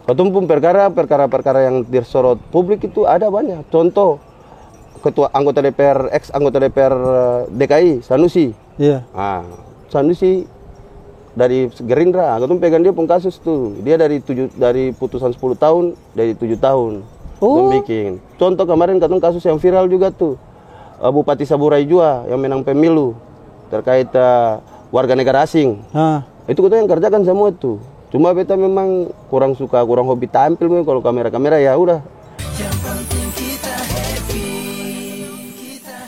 Katong pun perkara yang disorot publik itu ada banyak. Contoh ketua anggota DPR, ex anggota DPR DKI Sanusi. Iya. Ah, Sanusi dari Gerindra, katong pegang dia pun kasus tuh. Dia dari putusan 10 tahun, dari 7 tahun. Katong bikin. Contoh kemarin katong kasus yang viral juga tuh. Bupati Saburai Jua yang menang pemilu terkait warga negara asing. Itu kita yang kerjakan semua tuh. Cuma beta memang kurang hobi tampil kalau kamera ya udah. Yang penting kita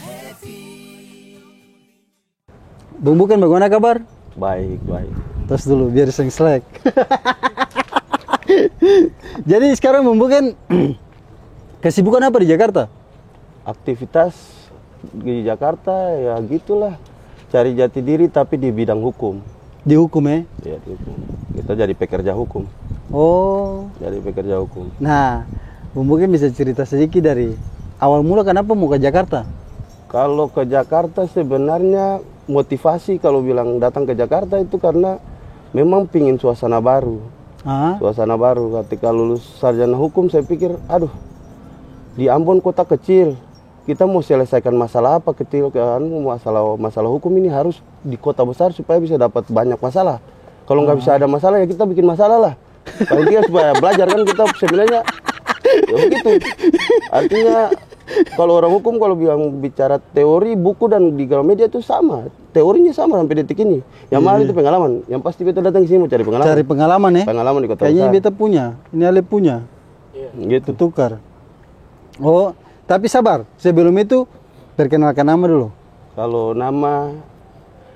happy. Bung Buken bagaimana kabar? Baik. Tos dulu biar sing slack. Jadi sekarang Bung Buken kesibukan apa di Jakarta? Aktivitas di Jakarta ya gitulah. Cari jati diri tapi di bidang hukum. Di hukum ya? Iya, di hukum. Kita jadi pekerja hukum. Oh. Jadi pekerja hukum. Nah, Bung Buken bisa cerita sedikit dari awal mula kenapa mau ke Jakarta? Kalau ke Jakarta sebenarnya motivasi kalau bilang datang ke Jakarta itu karena memang pingin suasana baru. Suasana baru. Ketika lulus sarjana hukum saya pikir, aduh, di Ambon kota kecil. Kita mau selesaikan masalah apa kecil kan, masalah hukum ini harus di kota besar supaya bisa dapat banyak masalah. Kalau nggak bisa ada masalah ya kita bikin masalah lah. Kalau dia supaya belajar kan kita sebenarnya ya begitu. Artinya kalau orang hukum kalau bicara teori buku dan di media itu sama, teorinya sama sampai detik ini. Yang mahal itu pengalaman. Yang pasti beta datang ke sini mau cari pengalaman. Cari pengalaman ya? Pengalaman di kota kayaknya besar. Beta punya, ini Ale punya. Gitu. Tukar. Oh. Tapi sabar, sebelum itu perkenalkan nama dulu. Kalau nama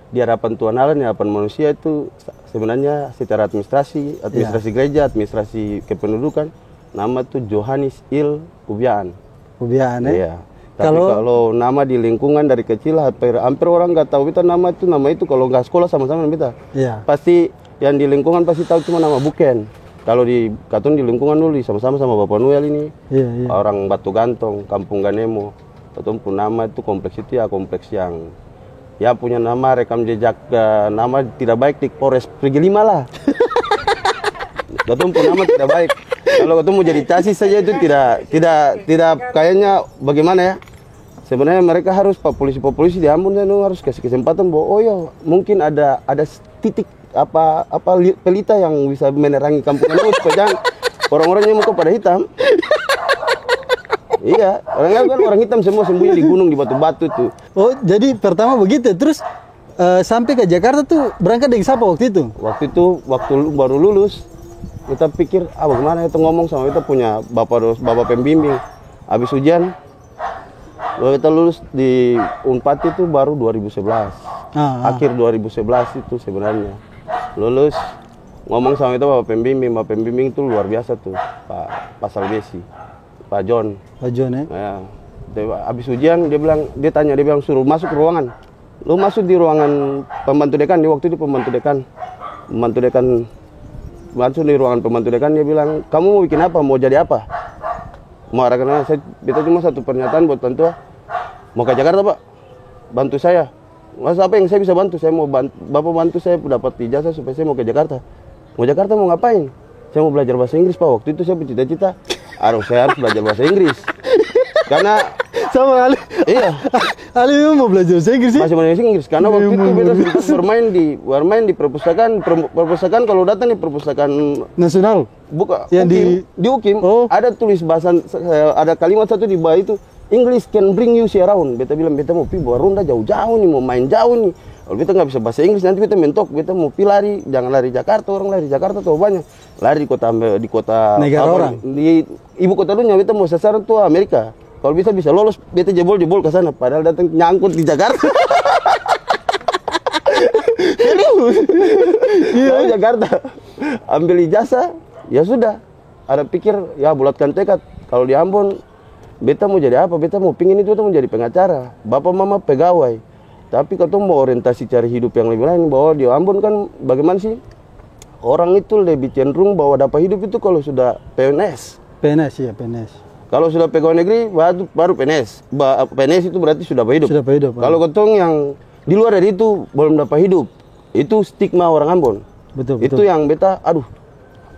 di hadapan Tuhan Allah, di hadapan manusia itu sebenarnya secara administrasi gereja, administrasi kependudukan, nama itu Johannes Il Ubiaan. Ubiaan ya? Iya. Tapi kalau nama di lingkungan dari kecil hampir orang nggak tahu kita nama itu kalau nggak sekolah sama-sama kita. Iya. Pasti yang di lingkungan pasti tahu cuma nama Buken. Kalau di Katun di lingkungan dulu sama-sama sama Bapak Noel ini, orang Batu Gantong, Kampung Ganemo. Katun pun nama itu kompleks itu ya kompleks yang ya punya nama rekam jejak nama tidak baik di Polres Perigi 5 lah. Katun pun nama tidak baik. Kalau Katun mau jadi casis saja itu tidak kayaknya bagaimana ya? Sebenarnya mereka harus polisi di Ambon harus kasih kesempatan bahwa oh ya mungkin ada titik apa pelita yang bisa menerangi kampung ini supaya orang-orangnya muka pada hitam. Iya, orang hitam semua sembunyi di gunung di batu-batu tuh. Oh, jadi pertama begitu. Terus sampai ke Jakarta tuh berangkat dengan siapa waktu itu? Waktu baru lulus, kita pikir bagaimana itu ngomong sama kita punya bapak pembimbing. Habis ujian, kita lulus di Unpad itu baru 2011. Akhir 2011 itu sebenarnya. Lulus ngomong sama itu bapak pembimbing itu luar biasa tuh Pak Salbesi, Pak John ya. Habis ujian dia bilang suruh masuk ke ruangan. Lu masuk di ruangan pembantu dekan, di waktu itu pembantu dekan masuk di ruangan pembantu dekan. Dia bilang, kamu mau bikin apa, mau jadi apa? Karena kita cuma satu pernyataan buat Tantua, mau ke Jakarta Pak, bantu saya. Mas apa yang saya bisa bantu? Saya mau Bapak bantu saya dapat ijazah supaya saya mau ke Jakarta. Mau Jakarta mau ngapain? Saya mau belajar bahasa Inggris Pak. Waktu itu saya bercita-cita, saya harus belajar bahasa Inggris. Karena sama Ali. Iya. Ali mau belajar bahasa Inggris sih? Masih belajar Inggris karena waktu itu beta bermain di perpustakaan kalau datang di perpustakaan nasional. Buka. Yang di UKIM ada tulis bahasa, ada kalimat satu di bawah itu. English can bring you around. Beta bilang beta mau pergi bawa ronda jauh-jauh nih, mau main jauh nih. Kalau beta nggak bisa bahasa Inggris nanti beta mentok. Beta mau pergi lari, jangan lari Jakarta, orang lari Jakarta tuh banyak. Lari di kota negara orang. Di ibu kota dunia beta mau sasaran tuh Amerika. Kalau bisa lolos, beta jebol ke sana. Padahal datang nyangkut di Jakarta. Iya Jakarta. Ambil ijazah, ya sudah. Ada pikir ya bulatkan tekad. Kalau di Ambon beta mau jadi apa? Beta mau pingin itu mau jadi pengacara. Bapak mama pegawai. Tapi katong mau orientasi cari hidup yang lebih lain. Bahwa di Ambon kan bagaimana sih? Orang itu lebih cenderung bahwa dapat hidup itu kalau sudah PNS. PNS. Kalau sudah pegawai negeri baru PNS. PNS itu berarti sudah dapat hidup. Kalau katong yang di luar dari itu belum dapat hidup. Itu stigma orang Ambon. Betul. Itu yang beta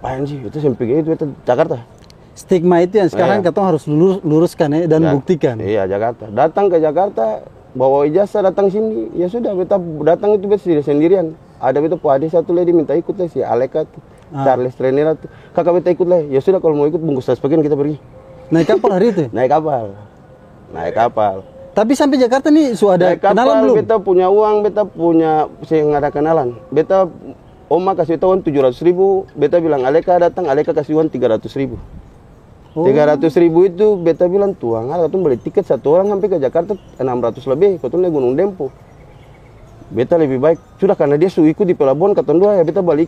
Apaan sih? Itu SMP itu Jakarta. Stigma itu yang sekarang katong harus luruskan ya, dan buktikan. Iya, Jakarta. Datang ke Jakarta, bawa ijazah datang sini, ya sudah, beta datang itu beta sendirian. Ada beta ada satu lady minta ikut lah, si Aleka tuh, Charles Trainer tuh. Kakak beta ikut lah. Ya sudah, kalau mau ikut bungkus sebagian kita pergi. Naik kapal hari itu? Naik kapal. Tapi sampai Jakarta nih sudah ada kenalan belum? Beta punya uang, beta punya saya nggak ada kenalan. Beta Oma kasih beta uang 700.000, beta bilang Aleka datang, Aleka kasih uang 300.000. 300.000 itu beta bilang tuang, katong beli tiket satu orang sampai ke Jakarta 600 lebih, katong naik Gunung Dempo. Beta lebih baik, sudah karena dia suruh ikut di pelabuhan katong dua ya beta beli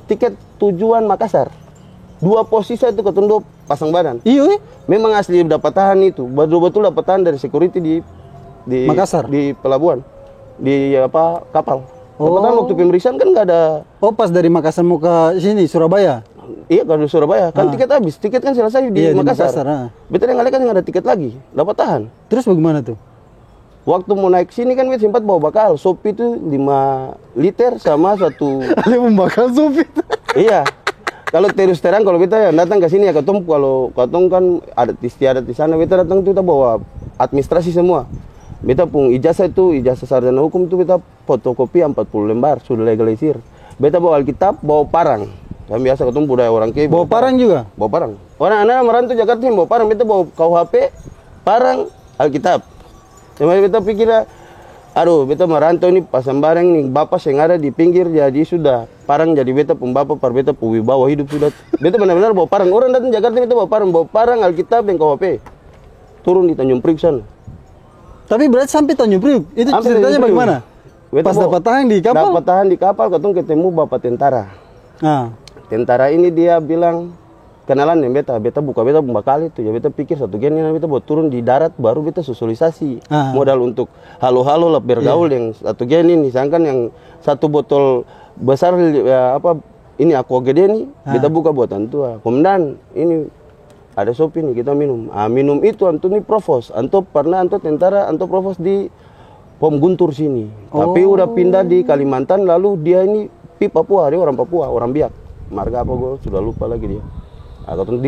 tiket tujuan Makassar. 2 posisi itu katong dua pasang badan. Iya. Memang asli dapat tahan itu, betul-betul dapat tahan dari security di Makassar, di pelabuhan, di kapal. Dapat tahan waktu pemeriksaan kan nggak ada. Oh, pas dari Makassar mau ke sini Surabaya. Iya, kalau di Surabaya kan tiket habis, tiket kan selesai di Makassar. Betul yang Aleka nggak ada tiket lagi, dapat tahan. Terus bagaimana tuh? Waktu mau naik sini kan kita sempat bawa bakal, sopi itu 5 liter sama satu. Ada membakar sopi. Iya. Kalau terus terang kalau kita datang ke sini ya kalau katong kan ada di sana, kita datang tuh kita bawa administrasi semua. Kita pun ijazah sarjana hukum itu kita fotokopi 40 lembar sudah legalisir. Kita bawa Alkitab, bawa parang. Yang biasa ketemu budaya orang kaya. Bawa parang juga? Bawa parang. Orang anak merantau Jakarta yang bawa parang, kita bawa KUHP, parang, Alkitab. Cuma kita pikir, aduh, kita merantau ini pasang barang nih, bapak yang ada di pinggir jadi sudah parang jadi beta pun bapak par beta pun wibawa hidup sudah. Beta benar-benar bawa parang. Orang datang Jakarta kita bawa parang, Alkitab dan KUHP. Turun di Tanjung Priok sana. Tapi berarti sampai Tanjung Priok, itu ceritanya bagaimana? Pas dapat tahan di kapal? Dapat tahan di kapal, ketemu bapak tentara. Tentara ini dia bilang kenalan yang beta buka beta bakal itu ya beta pikir satu gini beta buat turun di darat baru beta sosialisasi modal untuk halo-halo lah bergaul yang satu gini nih, sedangkan yang satu botol besar ini aqua gede nih beta buka buat antua komandan ini ada sopi nih kita minum minum itu antu nih provos antu tentara antu provos di Pom Guntur sini tapi udah pindah di Kalimantan lalu dia ini Papua dia orang Papua orang Biak marga apa gue sudah lupa lagi dia. Katong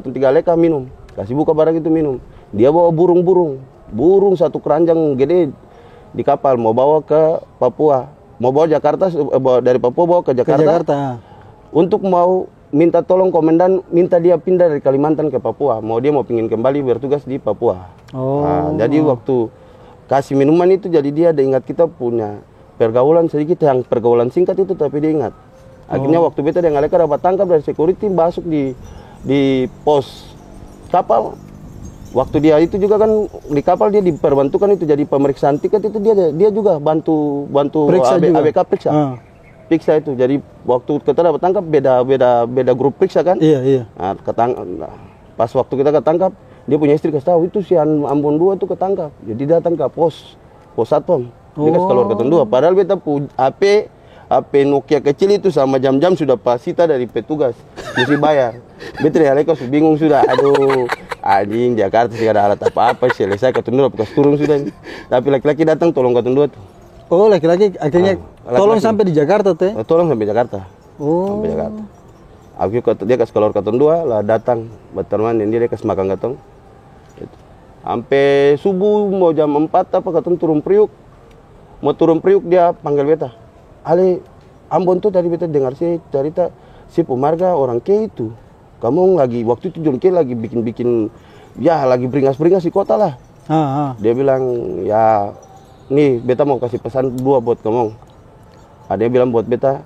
3 Aleka minum, kasih buka barang itu minum. Dia bawa burung satu keranjang gede di kapal mau bawa ke Papua, mau bawa Jakarta dari Papua bawa ke Jakarta. Untuk mau minta tolong komandan, minta dia pindah dari Kalimantan ke Papua. Dia mau pingin kembali bertugas di Papua. Jadi waktu kasih minuman itu jadi dia ada ingat kita punya pergaulan sedikit yang pergaulan singkat itu tapi dia ingat. Akhirnya waktu beta dengan Aleka dapat tangkap dari security masuk di pos kapal. Waktu dia itu juga kan di kapal dia diperbantukan itu jadi pemeriksaan tiket itu dia juga bantu ABK periksa. Periksa itu. Jadi waktu kita dapat tangkap beda grup periksa kan? Iya. Pas waktu kita ketangkap dia punya istri kasih tahu itu si Ambon 2 itu ketangkap. Jadi datang ke pos Satpam. Dia kasih keluar ketemu 2. Padahal beta HP Nokia kecil itu sama jam-jam sudah pasita dari petugas, mesti bayar. Betul ya, Aleka sudah bingung sudah. Aduh, anjing Jakarta sih ada alat apa-apa selesai ketemu dua bekas turun sudah. Tapi laki-laki datang tolong ketemu dua tuh. Oh, laki-laki akhirnya tolong sampai di Jakarta tuh? Tolong sampai Jakarta. Sampai Jakarta. Aku dia kasih keluar ketemu dua lah datang berteman dan dia kasih makan ketemu. Sampai subuh mau jam 4 apa ketemu turun Priuk. Mau turun Priuk dia panggil beta. Ale, Ambon tuh tadi beta dengar sih cerita si pemarga orang ke itu. Kamu lagi waktu itu John K lagi bikin ya lagi beringas-beringas di kota lah. Dia bilang ya nih beta mau kasih pesan 2 buat kamu. Dia bilang buat beta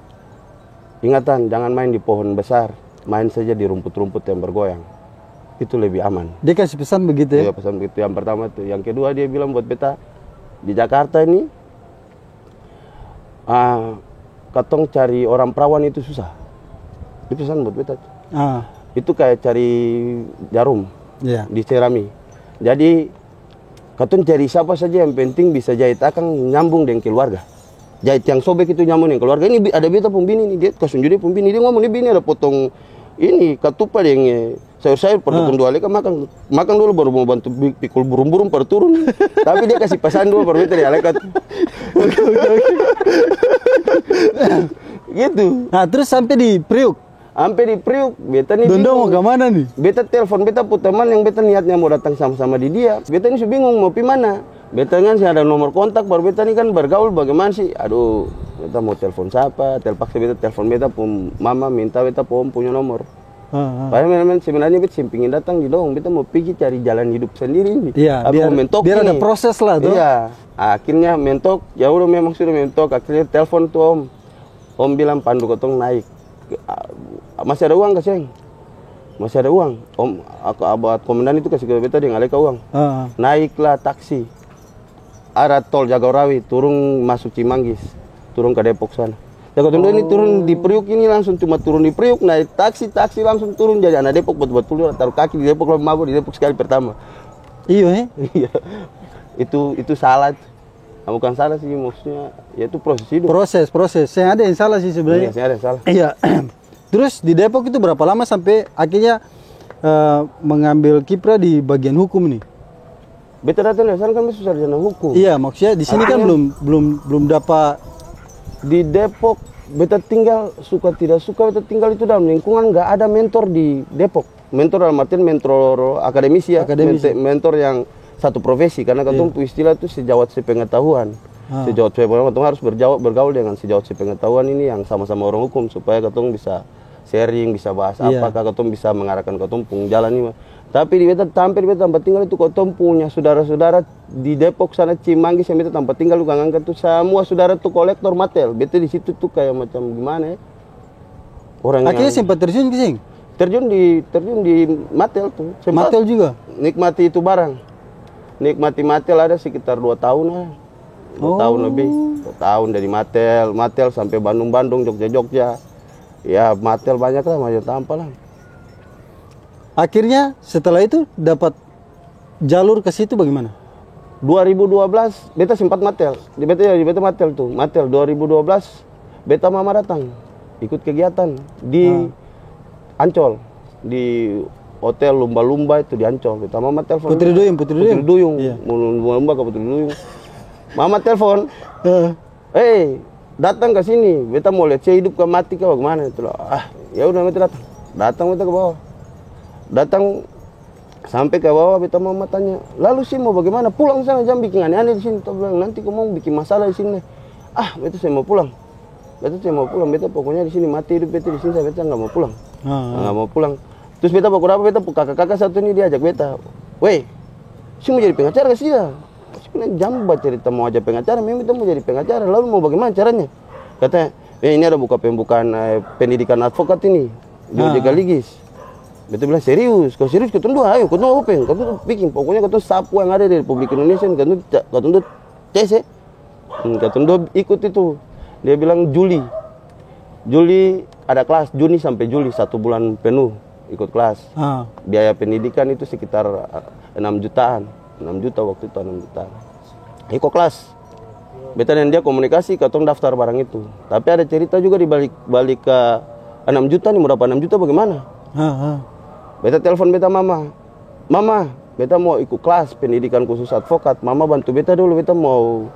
ingatan jangan main di pohon besar, main saja di rumput-rumput yang bergoyang. Itu lebih aman. Dia kasih pesan begitu ya? Iya pesan begitu yang pertama tuh. Yang kedua dia bilang buat beta di Jakarta ini katong cari orang perawan itu susah. Itu pesan buat beta. Itu kayak cari jarum di cerami. Jadi katong cari siapa saja yang penting bisa jahit akang nyambung dengan keluarga. Jahit yang sobek itu nyambung dengan keluarga. Ini ada beta pembini nih, dia kasih dia pembini. Dia ngomong, ini bini ada potong ini katupa yang sayur-sayur potong 2 Aleka makan dulu baru mau bantu pikul burung-burung baru turun. Tapi dia kasih pesan 2 baru beta di Aleka. Oke. Gitu. Nah terus sampai di Priuk. Sampai di Priuk, beta nih Dondo mau kemana nih? Beta telepon beta pu teman yang beta niatnya mau datang sama-sama di dia. Beta ini bingung mau pi mana. Beta kan sih ada nomor kontak, baru beta ini kan bergaul bagaimana sih. Aduh, beta mau telepon siapa? Terpaksa beta telepon beta pun mama minta beta pun punya nomor. Padahal sebenarnya beta simpingin datang di dong. Beta mau pergi cari jalan hidup sendiri ini. Iya, biar ada proses lah tuh. Iya, akhirnya mentok. Ya udah memang sudah mentok. Akhirnya telepon tuh om. Om bilang pandu kotong naik. Masih ada uang kasih? Masih ada uang. Om, aku abad komandan itu kasih ke beta dia ngaleka uang. Naiklah taksi. Arah tol Jagorawi, turun masuk Cimanggis, turun ke Depok sana. Jagotondo ini turun di Priuk ini langsung cuma turun di Priuk, naik taksi langsung turun jadi anak Depok betul-betul taruh kaki di Depok lalu mabuk di Depok sekali pertama. Iya, Iya. Itu salah. Bukan salah sih maksudnya, ya itu proses hidup. Proses. Saya ada yang salah sih sebenarnya. Iya, saya ada yang salah. Iya. Terus di Depok itu berapa lama sampai akhirnya mengambil kiprah di bagian hukum nih? Beta datang dari sana kan beta sarjana hukum. Iya, maksudnya di sini kan belum dapat. Di Depok beta tinggal suka tidak suka beta tinggal itu dalam lingkungan nggak ada mentor di Depok. Mentor dalam artian mentor akademisi ya. Mentor yang satu profesi karena ketemu istilah itu sejawat sepengetahuan. Sejawat sepengetahuan harus bergaul dengan sejawat sepengetahuan ini yang sama-sama orang hukum supaya ketemu bisa sharing, bisa bahas apakah ketemu bisa mengarahkan ketemu pung jalan ini. Tapi di beta tampil beta tempat tinggal itu ketemu punya saudara-saudara di Depok sana Cimanggis yang beta tempat tinggal Lugang Angkat tuh semua saudara tuh kolektor matel. Beta di situ tuh kayak macam gimana ya? Orang akhirnya sempat terjun ke sini? Terjun di matel tuh. Sempat matel juga? Nikmati itu barang. Nikmati matel ada sekitar 2 tahun lah. 2 tahun lebih. 2 tahun dari matel sampai Bandung, Jogja. Ya matel banyak lah, macam tanpa lah. Akhirnya setelah itu dapat jalur ke situ bagaimana? 2012 beta sempat matel. Di beta matel tuh. Matel 2012 beta mama datang ikut kegiatan di Ancol. Di hotel lumba-lumba itu di Ancol. Beta mama telepon. Putri Duyung. Iya. Lumba-lumba ke Putri Duyung. Mama telepon. Datang ke sini. Beta mau lihat saya hidup ke mati ke bagaimana itu loh. Ya udah beta datang. Datang beta ke bawah. Datang sampai ke bawah beta mama tanya, "Lalu sih mau bagaimana? Pulang sana jangan bikin aneh-aneh di sini." Beta bilang, "Nanti kamu mau bikin masalah di sini." Beta saya mau pulang. Beta pokoknya di sini mati hidup beta di sini, beta enggak mau pulang. Enggak mau pulang. Terus beta pokok apa beta kakak-kakak satu ini dia ajak beta. "Weh, sih mau jadi pengacara ke sih ya?" Sebenarnya jamba cerita mau aja pengacara, memang beta mau jadi pengacara. Lalu mau bagaimana caranya? Katanya, "Ini ada pembukaan pendidikan advokat ini di OJK Ligis." Beta bilang, "Serius? Kalau serius ketemu ayo, ketemu open, ketemu bikin pokoknya ketemu sapu yang ada di Republik Indonesia, ketemu TC." Ketemu ikut itu. Dia bilang Juli ada kelas, Juni sampai Juli 1 bulan penuh ikut kelas. Biaya pendidikan itu sekitar 6 jutaan. 6 juta waktu itu 6 juta. Ikut kelas. Beta dan dia komunikasi, ketemu daftar barang itu. Tapi ada cerita juga di balik ke 6 juta nih, mau dapat 6 juta bagaimana? Beta telepon beta mama, beta mau ikut kelas pendidikan khusus advokat. Mama bantu beta dulu, beta mau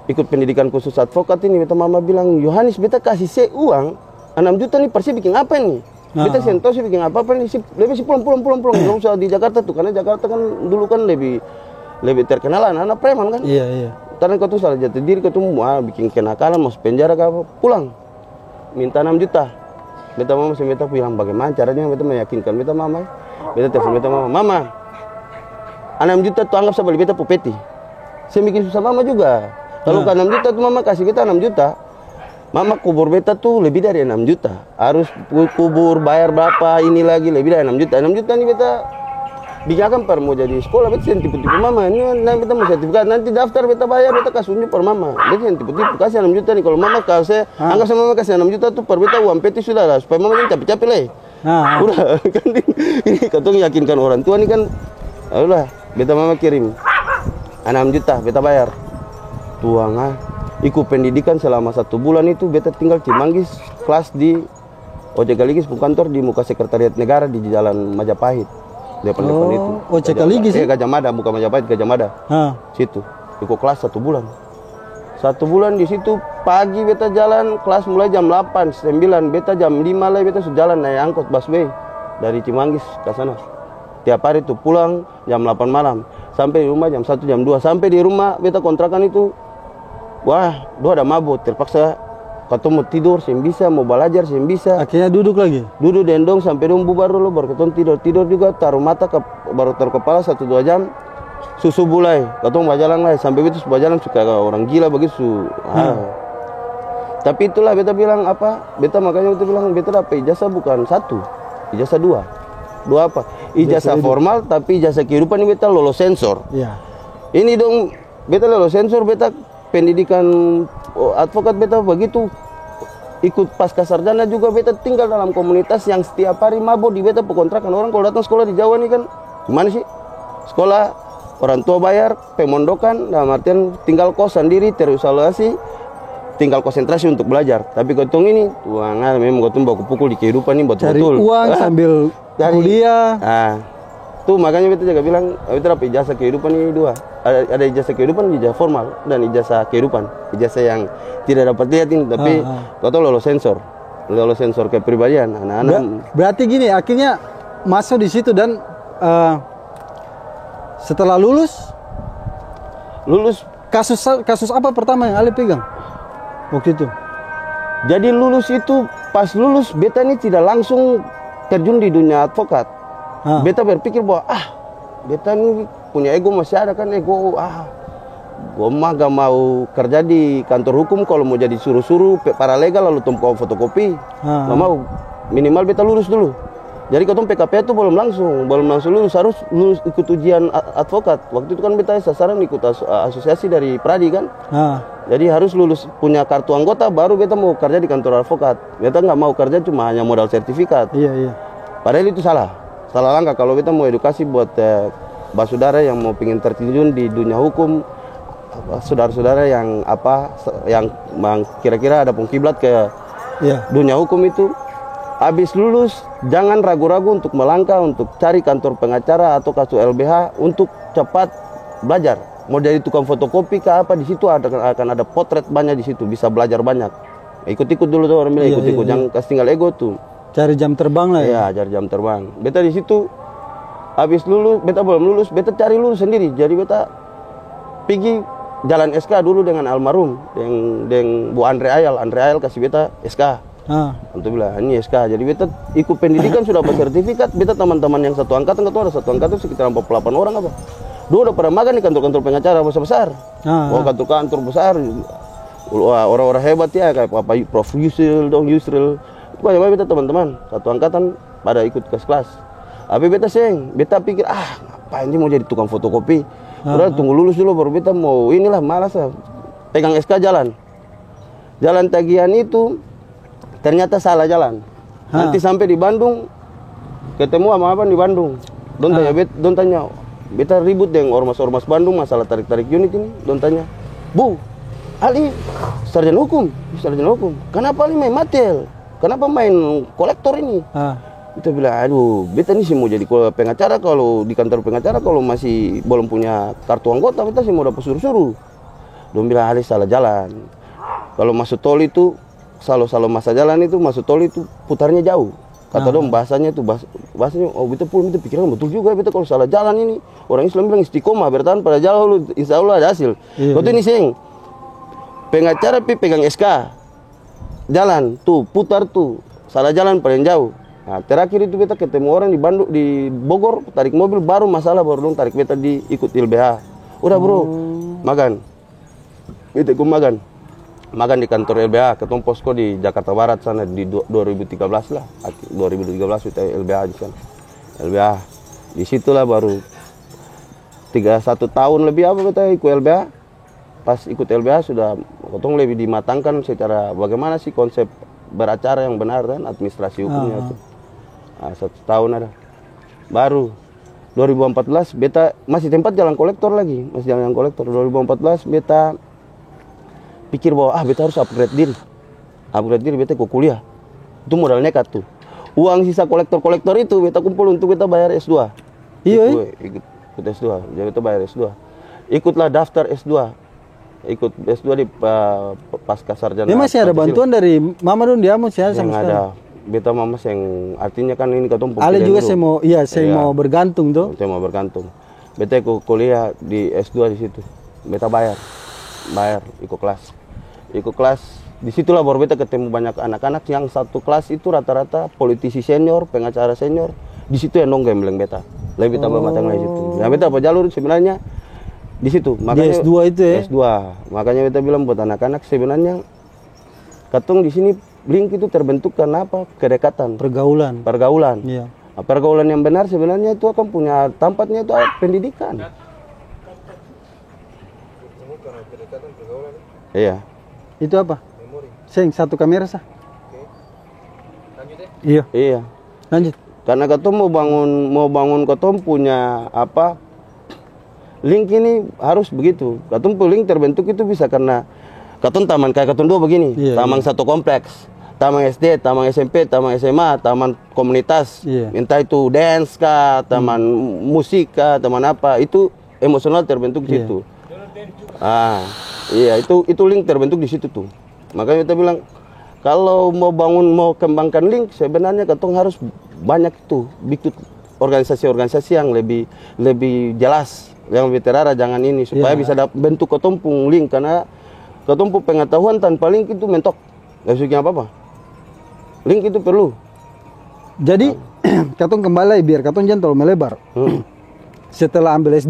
ikut pendidikan khusus advokat ini. Beta mama bilang, "Yohanes, beta kasih uang 6 juta nih persi bikin apa nih? Beta sentoh sih bikin apa nih? Lebih sih pulang. Dong di Jakarta tuh, karena Jakarta kan dulu kan lebih terkenal anak preman kan. Iya. Karena kau tuh salah jati diri, kau tuh bikin kenakalan, masuk penjara apa, pulang, minta 6 juta. Beta mama sama beta bilang bagaimana caranya, beta meyakinkan beta mama. Beta telepon beta mama, 6 juta tuh anggap saya beli beta pupeti. Saya bikin susah mama juga. Kalau ke 6 juta tuh mama kasih beta 6 juta. Mama kubur beta tuh lebih dari 6 juta. Harus kubur, bayar berapa, ini lagi lebih dari 6 juta. 6 juta nih beta bikin per mau jadi sekolah, beta yang tipu-tipu mama. Ini beta mau sertifikat, nanti daftar beta bayar, beta kasih unjuk per mama. Beta yang tipu-tipu, kasih 6 juta nih. Kalau mama kasih, anggap sama mama kasih 6 juta tuh per beta uang peti sudah lah. Supaya mama jangan capek-capek lah. Udah, kan ini katong yakinkan orang tua nih kan. Udah, beta mama kirim 6 juta, beta bayar. Tuang ikut pendidikan selama 1 bulan itu beta tinggal Cimanggis, kelas di OJK Ligis, kantor di muka Sekretariat Negara di Jalan Majapahit. Depan itu. OJK Ligis? Gajah Mada, bukan Majapahit, Gajah Mada. Situ. Ikut kelas 1 bulan. 1 bulan di situ. Pagi beta jalan kelas mulai jam 8, 9, beta jam 5 lah beta sudah jalan naik angkot busway dari Cimanggis ke sana. Tiap hari tuh pulang jam 8 malam, sampai di rumah jam 1, jam 2. Sampai di rumah beta kontrakan itu, wah, ada mabuk, terpaksa ketemu tidur, sem bisa, mau belajar, sem bisa. Akhirnya duduk lagi? Duduk dendong sampai dong bubar dulu, baru ketemu tidur juga, taruh mata, baru taruh kepala 1-2 jam. Susu bulai, ketemu bajalan lah, sampai begitu bajalan suka orang gila begitu. Tapi itulah beta bilang apa, beta makanya beta bilang beta dapat ijazah bukan 1, ijazah 2. 2 apa? Ijazah formal, tapi ijazah kehidupan ini beta lolos sensor. Iya. Ini dong, beta lolos sensor, beta pendidikan advokat beta begitu. Ikut pasca sarjana juga beta tinggal dalam komunitas yang setiap hari mabuk di beta pekontrakan. Orang kalau datang sekolah di Jawa nih kan, gimana sih? Sekolah, orang tua bayar, pemondokan, dalam artian tinggal kos sendiri, terisolasi, tinggal konsentrasi untuk belajar. Tapi kotong ini, tuangan memang kotong baku pukul di kehidupan ini betul-betul. Cari uang sambil kuliah. Tuh makanya beta juga bilang, beta dapat ijazah kehidupan ini 2. Ada ijazah kehidupan, ijazah formal, dan ijazah kehidupan. Ijazah yang tidak dapat lihat ini, tapi kotong lolos sensor kepribadian anak-anak. Berarti gini, akhirnya masuk di situ dan setelah lulus kasus apa pertama yang Ale pegang waktu itu? Jadi lulus itu, pas lulus beta ini tidak langsung terjun di dunia advokat. Beta berpikir bahwa beta ini punya ego masih ada kan, ego gua mah gak mau kerja di kantor hukum. Kalau mau jadi suruh-suruh paralegal lalu tumpah fotokopi, gak mau. Minimal beta lulus dulu. Jadi ketemu PKP itu belum langsung lulus, harus lulus ikut ujian advokat. Waktu itu kan beta sasaran ikut asosiasi dari Pradi kan. Jadi harus lulus punya kartu anggota baru beta mau kerja di kantor advokat. Beta nggak mau kerja cuma hanya modal sertifikat. Iya. Padahal itu salah langkah kalau beta mau edukasi buat saudara yang mau pingin terjun di dunia hukum, saudara-saudara yang kira-kira ada pengkiblat ke dunia hukum itu. Habis lulus, jangan ragu-ragu untuk melangkah, untuk cari kantor pengacara atau kasus LBH untuk cepat belajar. Mau jadi tukang fotokopi ke apa, di situ akan ada potret banyak di situ, bisa belajar banyak. Ikut-ikut dulu tuh orang bilang, ikut-ikut, jangan kasih tinggal ego tuh. Cari jam terbang lah ya? Iya, cari jam terbang. Beta di situ, habis lulus, beta belum lulus, beta cari lulus sendiri. Jadi beta pergi jalan SK dulu dengan almarhum, dengan Bu Andre Ayal kasih beta SK. Untuk bilang ini SK. Jadi beta ikut pendidikan sudah bersertifikat. Beta teman-teman yang satu angkatan, ada satu angkatan sekitar 48 orang apa. Dua udah pernah magang di kantor-kantor pengacara besar-besar. Kantor-kantor besar. Orang-orang hebat ya, kayak Prof Yusril. Banyak beta teman-teman satu angkatan pada ikut kelas. Tapi beta beta pikir ngapain sih mau jadi tukang fotokopi. Udah tunggu lulus dulu baru beta mau malas lah. Pegang SK jalan tagihan itu. Ternyata salah jalan. Nanti sampai di Bandung ketemu sama apa di Bandung. Don tanya, beta ribut dengan ormas-ormas Bandung masalah tarik-tarik unit ini. Don tanya, Bu, Ali sarjana hukum. Kenapa Ali main matel? Kenapa main kolektor ini? Kita bilang, aduh, beta ini sih mau jadi pengacara. Kalau di kantor pengacara kalau masih belum punya kartu anggota, beta sih mau dapat suruh-suruh. Don bilang, Ali salah jalan. Kalau masuk tol itu Salo masa jalan itu masuk tol itu putarnya jauh. Kata dong bahasanya itu bahasanya beta pikiran betul juga beta kalau salah jalan ini. Orang Islam bilang istiqomah bertahan pada jalan lu insya Allah ada hasil. Kau tuh ini pengacara pegang SK. Jalan tuh putar tuh salah jalan paling jauh. Nah, terakhir itu beta ketemu orang di Bandung di Bogor tarik mobil baru masalah baru dong tarik beta di ikut LBH. Udah bro, magan. Beta magan di kantor LBH, ketemu posko di Jakarta Barat sana di 2013 lah. 2013 kita LBH di sana. LBH. Di situlah baru 1 tahun lebih beta ikut LBH. Pas ikut LBH sudah ketemu lebih dimatangkan secara bagaimana sih konsep beracara yang benar dan administrasi hukumnya itu. 1 tahun ada. Baru 2014 beta masih tempat jalan kolektor lagi, 2014 beta pikir bahwa beta harus upgrade diri beta ke kuliah. Itu modal nekat tuh. Uang sisa kolektor itu beta kumpul untuk beta bayar S2. Ikut S2, jadi beta bayar S2. Ikutlah daftar S2. ikut S2 di pasca sarjana. Ini masih ada bantuan dari Mama dong dia masih ada sama sekali. Ada beta mama yang artinya kan ini ketemu. Ale juga saya mau mau bergantung tuh. Saya mau bergantung. Beta ikut kuliah di S2 di situ. Beta bayar ikut kelas. Di situlah baru beta ketemu banyak anak-anak yang satu kelas itu rata-rata politisi senior, pengacara senior. Di situ yang nongkrong bilang beta. Lebih tambah matang lagi situ. Nah beta apa jalur sebenarnya di situ. Makanya di S2 itu ya. S2. Makanya beta bilang buat anak-anak sebenarnya katong di sini link itu terbentuk karena apa? Kedekatan. Pergaulan. Iya. Nah, pergaulan yang benar sebenarnya itu akan punya tempatnya itu pendidikan. Iya. Itu apa? Satu kamera sah. Iya. Iya. Lanjut. Karena katong mau bangun katong punya apa? Link ini harus begitu. Katong link terbentuk itu bisa karena katong taman kayak katong dua begini. Taman satu kompleks. Taman SD, taman SMP, taman SMA, taman komunitas. Entah itu dance kah, taman musik kah, taman apa. Itu emosional terbentuk di situ. Iya, itu link terbentuk di situ tuh. Makanya kita bilang kalau mau kembangkan link sebenarnya katong harus banyak itu bikin organisasi-organisasi yang lebih jelas, yang lebih terarah, jangan ini supaya bisa bentuk katong pung link, karena katong pung pengetahuan tanpa link itu mentok, nggak bisa bikin apa-apa. Link itu perlu. Jadi katong kembali biar katong jangan terlalu melebar. Setelah ambil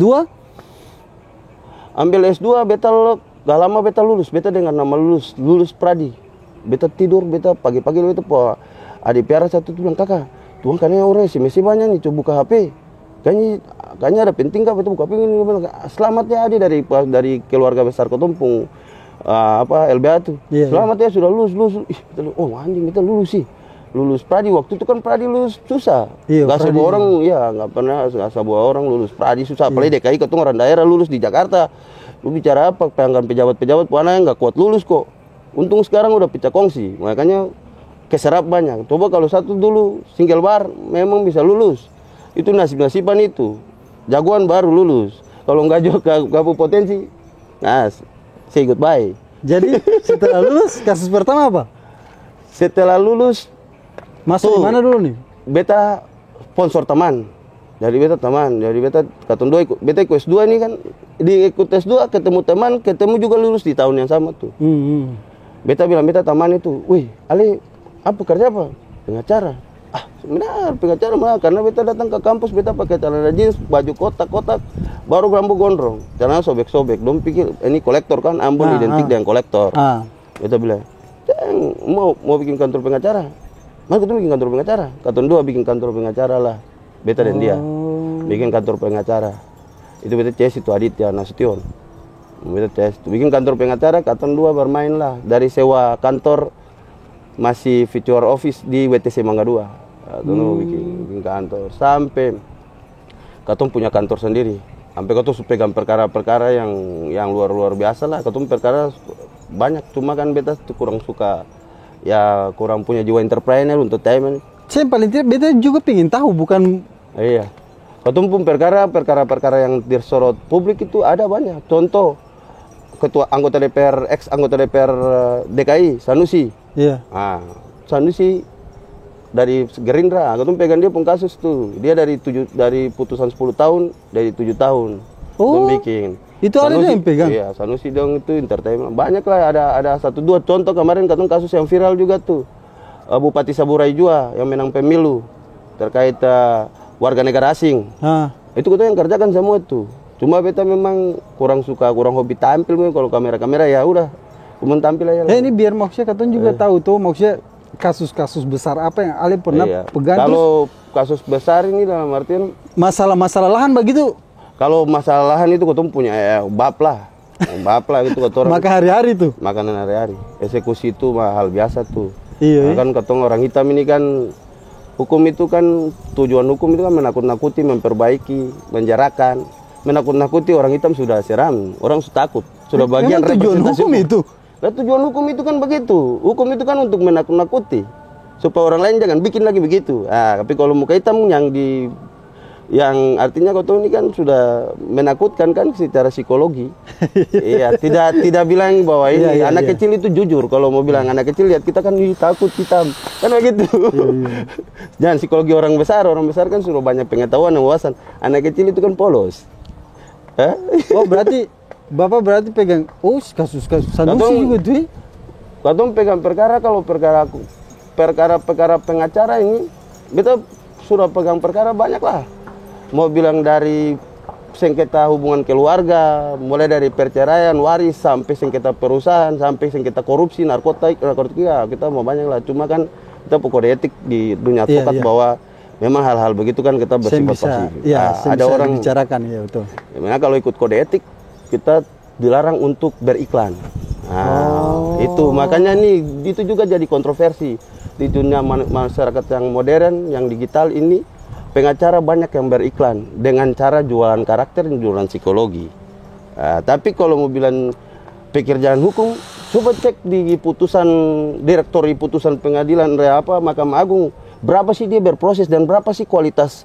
S2 beta gak lama beta lulus. Beta dengan nama lulus pradi. Beta tidur, beta pagi-pagi beta adik piara satu tuh bilang, kakak Tuhan karena orang SMS banyak nih, coba buka HP. Kayaknya ada penting kak beta buka HP ini. Selamat ya adik dari keluarga besar Kotompung LBH tuh. Selamat ya sudah lulus. Oh anjing beta lulus sih. Lulus pradi, waktu itu kan pradi lulus susah. Gak sebuah orang, gak pernah sebuah orang lulus pradi susah. Apalagi DKI ketemu orang daerah lulus di Jakarta. Lu bicara apa, pelanggan pejabat-pejabat yang gak kuat lulus kok. Untung sekarang udah pecah kongsi, makanya keserap banyak. Coba kalau satu dulu single bar memang bisa lulus. Itu nasib-nasiban itu. Jagoan baru lulus. Kalau gak potensi, nah say goodbye. Jadi setelah lulus kasus pertama apa? Setelah lulus masuk di mana dulu nih? Beta sponsor teman. Jadi beta katong dua beta ikut S2 ini kan, di ikut S2 ketemu juga lulus di tahun yang sama tuh. Beta bilang beta teman itu, wih Ali apa kerja apa? Pengacara. Benar pengacara mah, karena beta datang ke kampus beta pakai celana jeans, baju kotak-kotak, baru rambut gondrong, celana sobek-sobek. Dong pikir ini kolektor kan, Ambon identik dengan kolektor. Beta bilang, mau bikin kantor pengacara. Mari kita bikin kantor pengacara. Katong dua bikin kantor pengacara lah. Beta dan dia bikin kantor pengacara. Itu beta CS itu Aditya Nasution. Beta CS bikin kantor pengacara, katong dua bermain lah. Dari sewa kantor masih feature office di WTC Mangga 2. Katong bikin kantor sampai katong punya kantor sendiri. Sampai katong pegang perkara-perkara yang luar biasa lah. Katong perkara banyak, cuma kan beta kurang suka, kurang punya jiwa entrepreneur untuk entertainment. Saya paling tidak beta juga pengen tahu, bukan. Iya. Katong pun perkara-perkara yang disorot publik itu ada banyak. Contoh anggota DPR DKI Sanusi. Iya. Sanusi dari Gerindra, katong pegang dia pun kasus tuh. Dia dari putusan 10 tahun, dari 7 tahun. Bikin. Itu Sanusi, ada yang pegang? Iya, Sanusi dong itu entertainment. Banyak lah, ada 1-2 contoh kemarin katong kasus yang viral juga tuh. Bupati Saburai Jua yang menang pemilu terkait warga negara asing. Itu kita yang kerjakan semua itu. Cuma beta memang kurang hobi tampil. Kalau kamera ya udah, cuma tampil aja. Ini biar maksudnya katanya juga tahu tuh, maksudnya kasus-kasus besar apa yang Ale pernah pegang. Kalau kasus besar ini dalam artian masalah lahan begitu. Kalau masalah lahan itu kita punya bab lah gitu orang. Makan hari-hari tuh. Makanan hari-hari. Eksekusi itu hal biasa tuh. Iya. Kan ketong orang hitam ini kan, hukum itu kan, tujuan hukum itu kan menakut-nakuti, memperbaiki, menjarakan. Menakut-nakuti orang hitam sudah seram, orang sudah takut, sudah bagian tujuan hukum itu. Nah, tujuan hukum itu kan begitu. Hukum itu kan untuk menakut-nakuti supaya orang lain jangan bikin lagi begitu. Tapi kalau muka hitam yang artinya kotong ini kan sudah menakutkan kan secara psikologi. Iya, tidak bilang bahwa ini anak kecil itu jujur. Kalau mau bilang anak kecil lihat kita kan takut kita kan begitu. Jangan psikologi orang besar kan sudah banyak pengetahuan dan wawasan. Anak kecil itu kan polos. Oh berarti Bapak berarti pegang kasus Sanusi juga tuh. Kotong pegang perkara kalau perkara pengacara ini kita sudah pegang perkara banyak lah. Mau bilang dari sengketa hubungan keluarga, mulai dari perceraian, waris, sampai sengketa perusahaan, sampai sengketa korupsi, narkotika, kita mau banyak lah. Cuma kan kita kode etik di dunia advokat bahwa memang hal-hal begitu kan kita bersifat pasif. Ada orang bicarakan, ya betul. Memang kalau ikut kode etik kita dilarang untuk beriklan. Itu makanya nih itu juga jadi kontroversi di dunia masyarakat yang modern, yang digital ini. Pengacara banyak yang beriklan dengan cara jualan karakter dan jualan psikologi. Tapi kalau mau bilang pekerjaan hukum, coba cek di putusan direktori putusan pengadilan Mahkamah Agung, berapa sih dia berproses dan berapa sih kualitas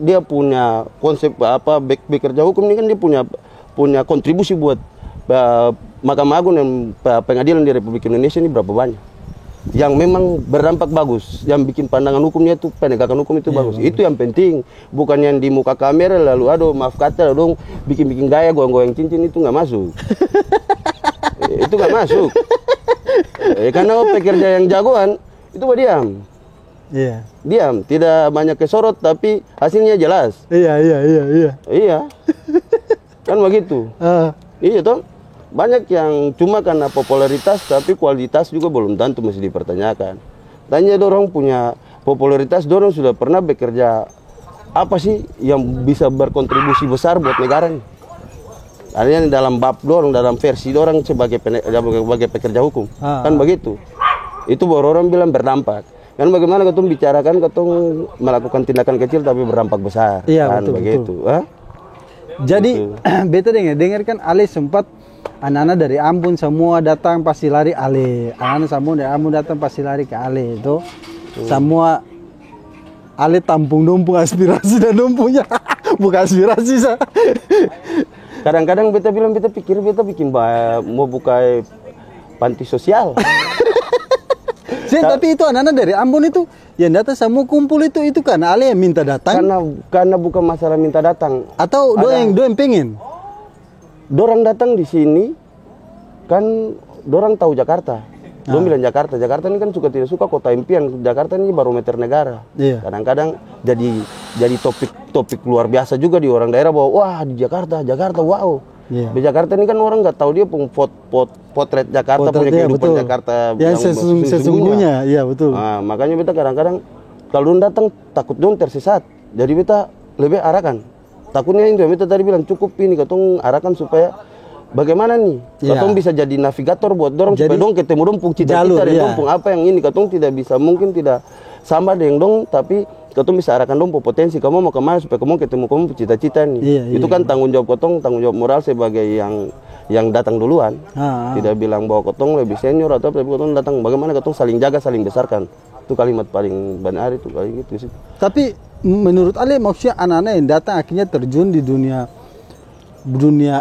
dia punya konsep bekerja hukum ini kan dia punya kontribusi buat Mahkamah Agung dan pengadilan di Republik Indonesia ini berapa banyak. Yang memang berdampak bagus, yang bikin pandangan hukumnya itu, penegakan hukum itu bagus. Itu yang penting, bukan yang di muka kamera lalu maaf kata dong bikin gaya goyang-goyang cincin, itu nggak masuk. Itu nggak masuk. Karena pekerja yang jagoan itu diam. Diam, tidak banyak kesorot tapi hasilnya jelas. Iya. Kan begitu. Iya toh. Banyak yang cuma karena popularitas tapi kualitas juga belum tentu masih dipertanyakan. Tanya dorong punya popularitas, dorong sudah pernah bekerja apa sih yang bisa berkontribusi besar buat negara ini? Artinya dalam bab dorong, dalam versi dorong sebagai pekerja hukum. Kan begitu. Itu baru orang bilang berdampak. Kan bagaimana ketong bicarakan ketong melakukan tindakan kecil tapi berdampak besar. Iya, kan betul, begitu. Betul. Jadi beta dengar kan Ale sempat anak-anak dari Ambon semua datang pasti lari Ale. Anak-anak semua dari Ambon datang pasti lari ke Ale itu. Semua Ale tampung aspirasi dan bukan aspirasi sah. Kadang-kadang beta pikir beta bikin mau buka panti sosial. Tapi itu anak-anak dari Ambon itu yang datang semua kumpul itu karena Ale yang minta datang. Karena bukan masalah minta datang. Atau doang pengen. Dorang datang di sini kan dorang tahu Jakarta. Dorang bilang Jakarta ini kan tidak suka kota impian. Jakarta ini barometer negara. Kadang-kadang jadi topik luar biasa juga di orang daerah bahwa wah di Jakarta wow. Di Jakarta ini kan orang nggak tahu dia punya potret Jakarta, punya kehidupan Jakarta yang sesungguhnya. Iya betul. Makanya beta kadang-kadang kalau dorang datang takut dorang tersesat. Jadi beta lebih arahkan. Takutnya itu beta tadi bilang cukup ini katong arahkan supaya bagaimana nih katong bisa jadi navigator buat dorong supaya dong ketemu dong pung cita-cita dan dong pung apa yang ini katong tidak bisa mungkin tidak sama dengan dong tapi katong bisa arahkan dong potensi kamu mau kemana supaya kamu ketemu kamu cita-cita nih. Itu kan tanggung jawab katong, tanggung jawab moral sebagai yang datang duluan. Tidak bilang bahwa katong lebih senior atau tapi katong datang bagaimana katong saling jaga saling besarkan. Itu kalimat paling benar itu kayak gitu sih. Tapi menurut Ale maksudnya anak-anak yang datang akhirnya terjun di dunia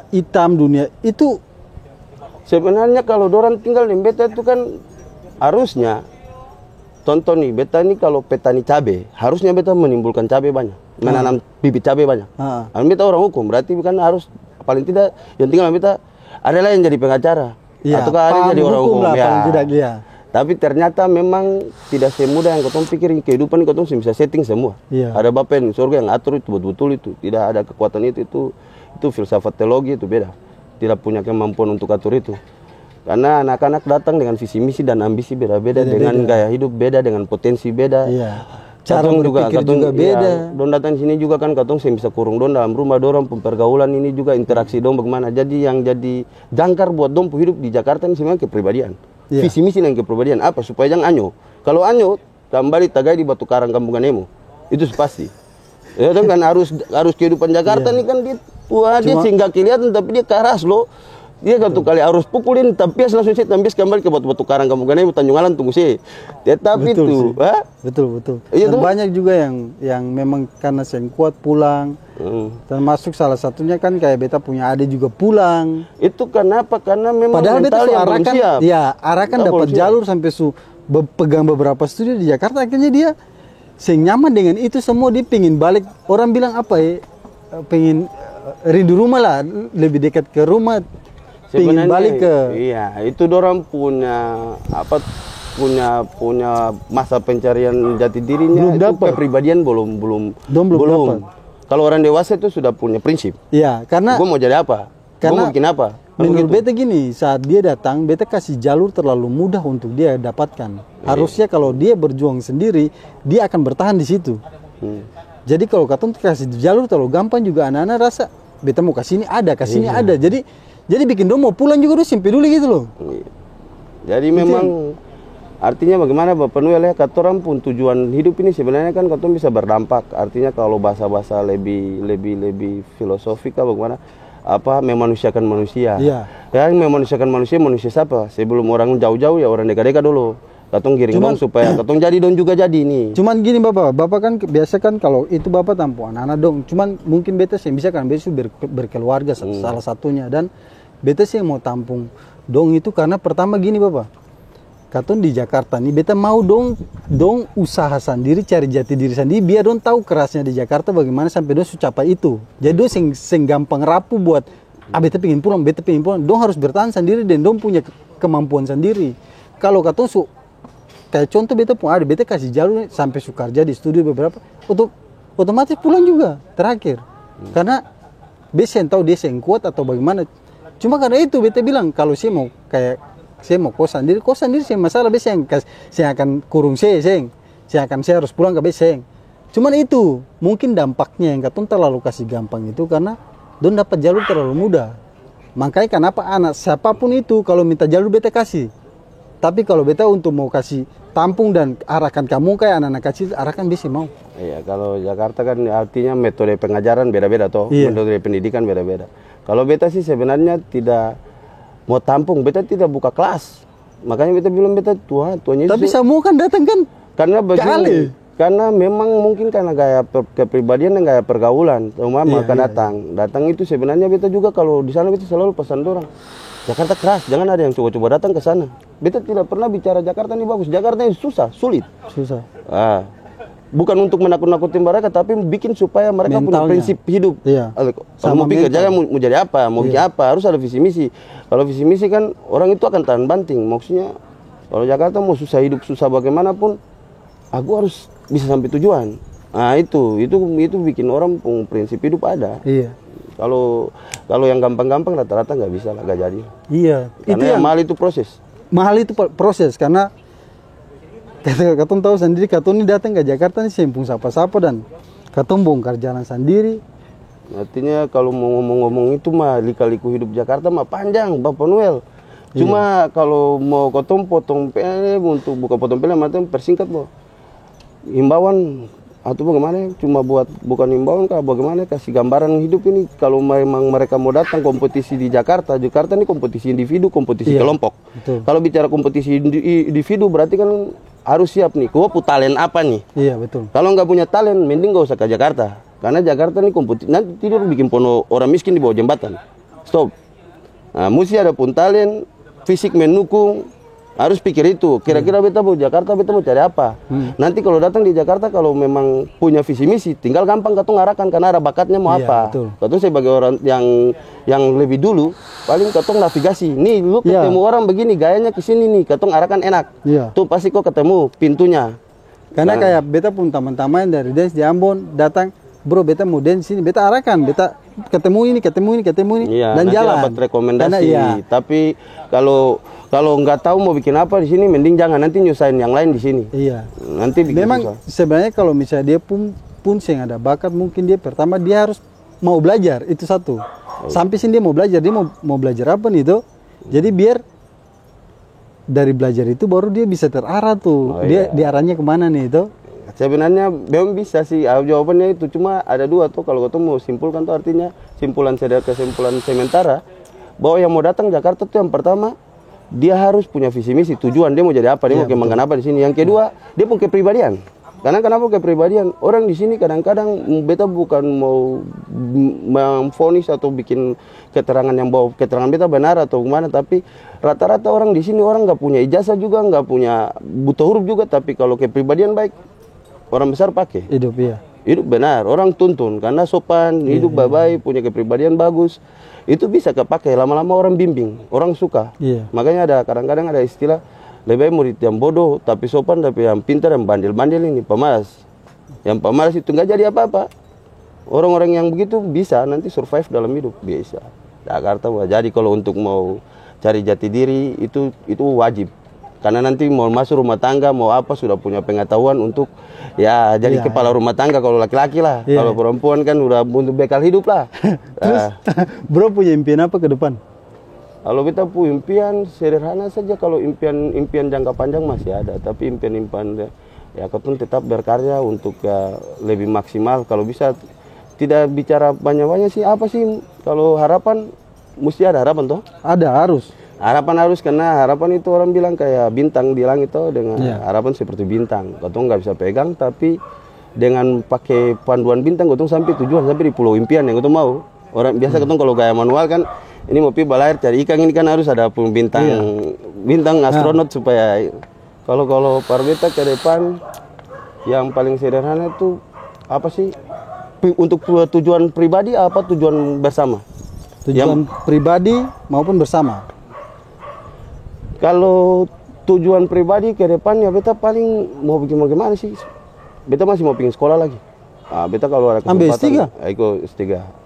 hitam, dunia itu sebenarnya kalau dorang tinggal di beta itu kan harusnya tonton nih beta ini kalau petani cabai harusnya beta menimbulkan cabai banyak, menanam bibit cabai banyak. Beta orang hukum berarti kan harus paling tidak yang tinggal beta adalah yang jadi pengacara atau ada jadi orang hukum lah, Tapi ternyata memang tidak semudah yang katong pikir kehidupan ini katong bisa setting semua. Ada Bapa yang di surga yang atur itu betul-betul itu. Tidak ada kekuatan itu filsafat teologi itu beda. Tidak punya kemampuan untuk atur itu. Karena anak-anak datang dengan visi misi dan ambisi beda-beda, dengan gaya hidup beda, dengan potensi beda. Cara berpikir juga beda. Don datang sini juga kan katong bisa kurung don dalam rumah dorong pergaulan ini juga interaksi dong bagaimana. Jadi yang jadi jangkar buat dong hidup di Jakarta ini sebenarnya kepribadian. Visi misi dan kepribadian apa supaya jangan anyo. Kalau anyo kembali tagai di Batu Karang Kampung Nemo. Itu pasti. Ya kan harus kehidupan Jakarta nih kan dia sehingga kelihatan tapi dia keras loh. Iya kan tuh kali harus pukulin tampias langsung sih tampias kembali ke batu-batu karang kamu kan Tanjung Alang tunggu sih. Tetapi itu, betul. Iya, Dan banyak juga yang memang karena yang kuat pulang. Termasuk salah satunya kan kayak beta punya adik juga pulang. Itu kenapa? Karena memang padahal beta arahkan, ya arahkan dapat jalur sampai pegang beberapa studio di Jakarta, akhirnya dia nyaman dengan itu semua, dia pingin balik. Orang bilang apa ya? Pengen rindu rumah lah, lebih dekat ke rumah. Pengen balik ke itu dorang punya punya masa pencarian jati dirinya, itu kepribadian belum. Kalau orang dewasa itu sudah punya prinsip. Iya, karena gue mau jadi apa, gue mau bikin apa. Menurut beta gini, saat dia datang, beta kasih jalur terlalu mudah untuk dia dapatkan. Harusnya kalau dia berjuang sendiri, dia akan bertahan di situ. Jadi kalau katong kasih jalur terlalu gampang juga anak-anak rasa beta mau kasih ini ada. Jadi bikin dong mau pulang juga udah peduli gitu loh. Jadi memang artinya bagaimana Bapak Noel ya, katorang pun tujuan hidup ini sebenarnya kan katong bisa berdampak. Artinya kalau bahasa-bahasa lebih filosofika bagaimana memanusiakan manusia. Iya. Ya memanusiakan manusia siapa? Sebelum orang jauh-jauh ya orang dekat-dekat dulu. Katong giring dong supaya katong jadi dong juga jadi nih. Cuman gini bapak kan biasa kan kalau itu bapak tampung anak-anak dong. Cuman mungkin beta sih bisa kan beta berkeluarga salah satunya, dan beta sih mau tampung dong itu karena pertama gini bapak. Katong di Jakarta nih beta mau dong usaha sendiri, cari jati diri sendiri biar dong tahu kerasnya di Jakarta bagaimana sampai dong capai itu. Jadi dong sing gampang rapuh buat beta pengen pulang, dong harus bertahan sendiri dan dong punya kemampuan sendiri. Kalau katong kayak contoh beta pun ada, beta kasih jalur sampai Sukarja di studio beberapa, otomatis pulang juga terakhir. Karena beta yang tahu dia yang kuat atau bagaimana. Cuma karena itu beta bilang kalau saya mau kos sendiri saya masalah, beta saya akan kurung saya harus pulang ke beta. Cuman itu mungkin dampaknya yang katong terlalu kasih gampang itu karena don dapat jalur terlalu mudah. Makanya kenapa anak siapapun itu kalau minta jalur beta kasih. Tapi kalau beta untuk mau kasih tampung dan arahkan kamu kayak anak-anak kecil, arahkan bisa mau. Iya, kalau Jakarta kan artinya metode pengajaran beda-beda toh, metode pendidikan beda-beda. Kalau beta sih sebenarnya tidak mau tampung, beta tidak buka kelas. Makanya beta bilang beta tuanya. Tapi semua kan datang kan? Karena begini, karena memang mungkin karena gaya kepribadian dan gaya pergaulan, maka datang itu sebenarnya beta juga kalau di sana beta selalu pesan orang. Jakarta keras, jangan ada yang coba-coba datang ke sana. Beta tidak pernah bicara Jakarta ini bagus. Jakarta ini sulit. Bukan untuk menakut-nakutin mereka, tapi bikin supaya mereka punya prinsip hidup. Iya. Kalau mau pikir, jangan mau jadi apa, mau bikin apa, harus ada visi misi. Kalau visi misi kan orang itu akan tahan banting. Maksudnya kalau Jakarta mau susah hidup susah bagaimanapun, aku harus bisa sampai tujuan. Nah itu bikin orang prinsip hidup ada. Iya. Kalau yang gampang-gampang rata-rata nggak bisa lah, nggak jadi. Iya. Karena itu yang mahal itu proses. Mahal itu proses karena katong tahu sendiri katong ini datang ke Jakarta nih sempung sapa-sapa dan katong bongkar jalan sendiri. Artinya kalau mau ngomong-ngomong itu mah lika-liku hidup Jakarta mah panjang Bapak Noel. Cuma kalau mau katong potong pele untuk buka potong pele macam persingkat boh. Himbauan atau bagaimana, cuma buat bukan himbauan kah bagaimana, kasih gambaran hidup ini. Kalau memang mereka mau datang kompetisi di Jakarta ini kompetisi individu, kompetisi kelompok. Kalau bicara kompetisi individu berarti kan harus siap nih, gua punya talent apa nih. Iya betul. Kalau nggak punya talent mending gak usah ke Jakarta, karena Jakarta ini kompetisi nanti tidur bikin pono orang miskin di bawah jembatan. Stop. Nah, mesti ada pun talent, fisik mendukung. Harus pikir itu, kira-kira beta mau Jakarta, beta mau cari apa. Nanti kalau datang di Jakarta, kalau memang punya visi misi, tinggal gampang katong arahkan karena ada bakatnya mau apa. Katong sebagai orang yang lebih dulu, paling katong navigasi. Nih, lu ketemu orang begini, gayanya ke sini nih, katong arahkan enak. Tuh pasti kok ketemu pintunya. Karena kayak beta pun teman-teman dari dance di Ambon datang, bro beta mau dance sini, beta arahkan, beta ketemu ini, dan jalan. Dapat rekomendasi. Tapi kalau nggak tahu mau bikin apa di sini, mending jangan, nanti nyusahin yang lain di sini. Iya. Nanti bikin memang susah. Sebenarnya kalau misalnya dia pun yang ada bakat, mungkin dia pertama dia harus mau belajar, itu satu. Sampai sini dia mau belajar apa nih itu. Jadi biar dari belajar itu baru dia bisa terarah tuh. Dia diarahnya kemana nih itu? Sebenarnya memang bisa sih, jawabannya itu cuma ada dua tuh. Kalau kamu mau simpulkan tuh artinya kesimpulan sementara. bahwa yang mau datang Jakarta tuh yang pertama dia harus punya visi misi, tujuan dia mau jadi apa, dia mau kembangkan apa di sini. Yang kedua, dia punya kepribadian. Karena kenapa kepribadian? Orang di sini kadang-kadang beta bukan mau memvonis atau bikin keterangan yang bawa keterangan beta benar atau gimana, tapi rata-rata orang di sini orang nggak punya ijazah juga, nggak punya buta huruf juga, tapi kalau kepribadian baik, orang besar pakai. Hidup benar, orang tuntun karena sopan, hidup baik, punya kepribadian bagus. Itu bisa kepake, lama-lama orang bimbing, orang suka. Makanya ada kadang-kadang ada istilah, lebih baik murid yang bodoh tapi sopan, tapi yang pintar yang bandel-bandel ini pemalas. Yang pemalas itu nggak jadi apa-apa. Orang-orang yang begitu bisa nanti survive dalam hidup, biasa. Jakarta jadi kalau untuk mau cari jati diri itu wajib. Karena nanti mau masuk rumah tangga, mau apa, sudah punya pengetahuan untuk ya jadi kepala rumah tangga kalau laki-laki lah. Kalau perempuan kan udah untuk bekal hidup lah. Terus, bro punya impian apa ke depan? Kalau kita punya impian sederhana saja. Kalau impian jangka panjang masih ada, tapi impian ya ketun tetap berkarya untuk lebih maksimal. Kalau bisa tidak bicara banyak-banyak sih, apa sih? Kalau harapan mesti ada harapan toh? Ada, harus. Harapan harus, karena harapan itu orang bilang kayak bintang di langit toh, dengan harapan seperti bintang. Ketun nggak bisa pegang, tapi dengan pakai panduan bintang ketun sampai tujuan, sampai di pulau impian yang ketun mau. Orang biasa ketun kalau gaya manual kan, ini mau pi balair cari ikan, ini kan harus ada pun bintang bintang astronot supaya kalau parbeta ke depan yang paling sederhana itu apa sih, untuk tujuan pribadi apa tujuan bersama? Tujuan pribadi maupun bersama. Kalau tujuan pribadi ke depan ya beta paling mau bagaimana sih? Beta masih mau pingin sekolah lagi. Beta kalau ada kesempatan ikut S3.